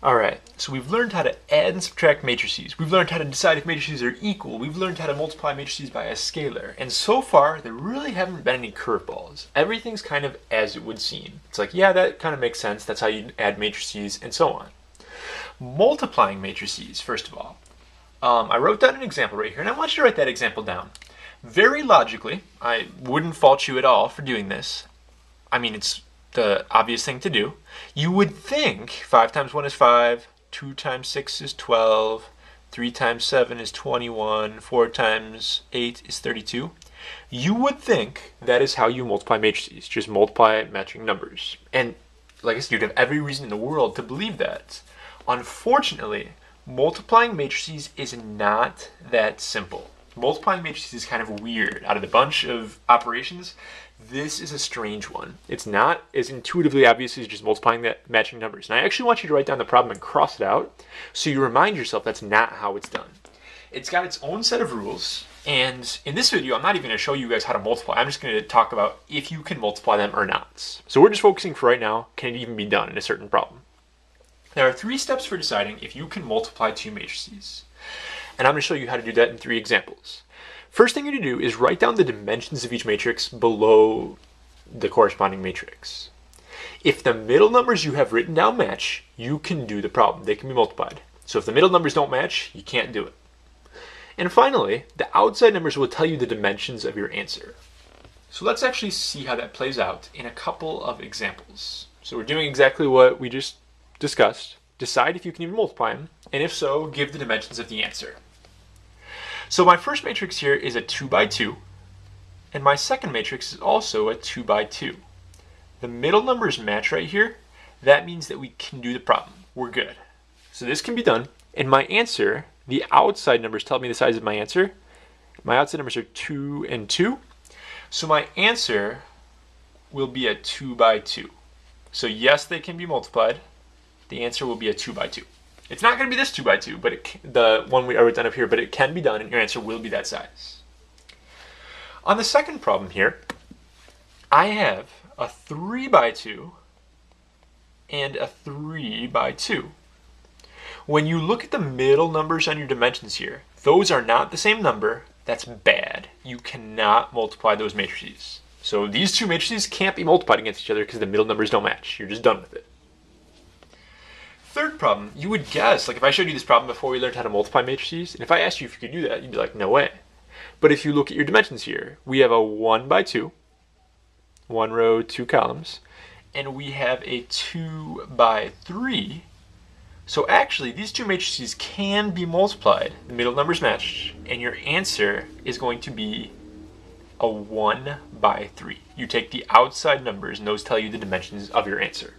Alright, so we've learned how to add and subtract matrices. We've learned how to decide if matrices are equal. We've learned how to multiply matrices by a scalar. And so far, there really haven't been any curveballs. Everything's kind of as it would seem. It's like, yeah, that kind of makes sense. That's how you add matrices and so on. Multiplying matrices, first of all. I wrote down an example right here, and I want you to write that example down. Very logically, I wouldn't fault you at all for doing this. I mean, it's the obvious thing to do. You would think 5 times 1 is 5, 2 times 6 is 12, 3 times 7 is 21, 4 times 8 is 32. You would think that is how you multiply matrices, just multiply matching numbers. And like I said, you'd have every reason in the world to believe that. Unfortunately, multiplying matrices is not that simple. Multiplying matrices is kind of weird. Out of the bunch of operations, this is a strange one. It's not as intuitively obvious as just multiplying that matching numbers. And I actually want you to write down the problem and cross it out so you remind yourself that's not how it's done. It's got its own set of rules, and in this video, I'm not even going to show you guys how to multiply. I'm just going to talk about if you can multiply them or not. So we're just focusing for right now, can it even be done in a certain problem? There are 3 steps for deciding if you can multiply 2 matrices. And I'm going to show you how to do that in 3 examples. First thing you're going to do is write down the dimensions of each matrix below the corresponding matrix. If the middle numbers you have written down match, you can do the problem. They can be multiplied. So if the middle numbers don't match, you can't do it. And finally, the outside numbers will tell you the dimensions of your answer. So let's actually see how that plays out in a couple of examples. So we're doing exactly what we just discussed. Decide if you can even multiply them, and if so, give the dimensions of the answer. So my first matrix here is a 2 by 2, and my second matrix is also a 2 by 2. The middle numbers match right here. That means that we can do the problem. We're good. So this can be done, and my answer, the outside numbers tell me the size of my answer. My outside numbers are 2 and 2. So my answer will be a 2 by 2. So yes, they can be multiplied. The answer will be a 2 by 2. It's not going to be this 2 by 2, but the one I wrote down up here, but it can be done, and your answer will be that size. On the second problem here, I have a 3 by 2 and a 3 by 2. When you look at the middle numbers on your dimensions here, those are not the same number. That's bad. You cannot multiply those matrices. So these 2 matrices can't be multiplied against each other because the middle numbers don't match. You're just done with it. Third problem, you would guess, like if I showed you this problem before we learned how to multiply matrices, and if I asked you if you could do that, you'd be like, no way. But if you look at your dimensions here, we have a 1 by 2, 1 row, 2 columns, and we have a 2 by 3. So actually, these 2 matrices can be multiplied. The middle numbers match, and your answer is going to be a 1 by 3. You take the outside numbers, and those tell you the dimensions of your answer.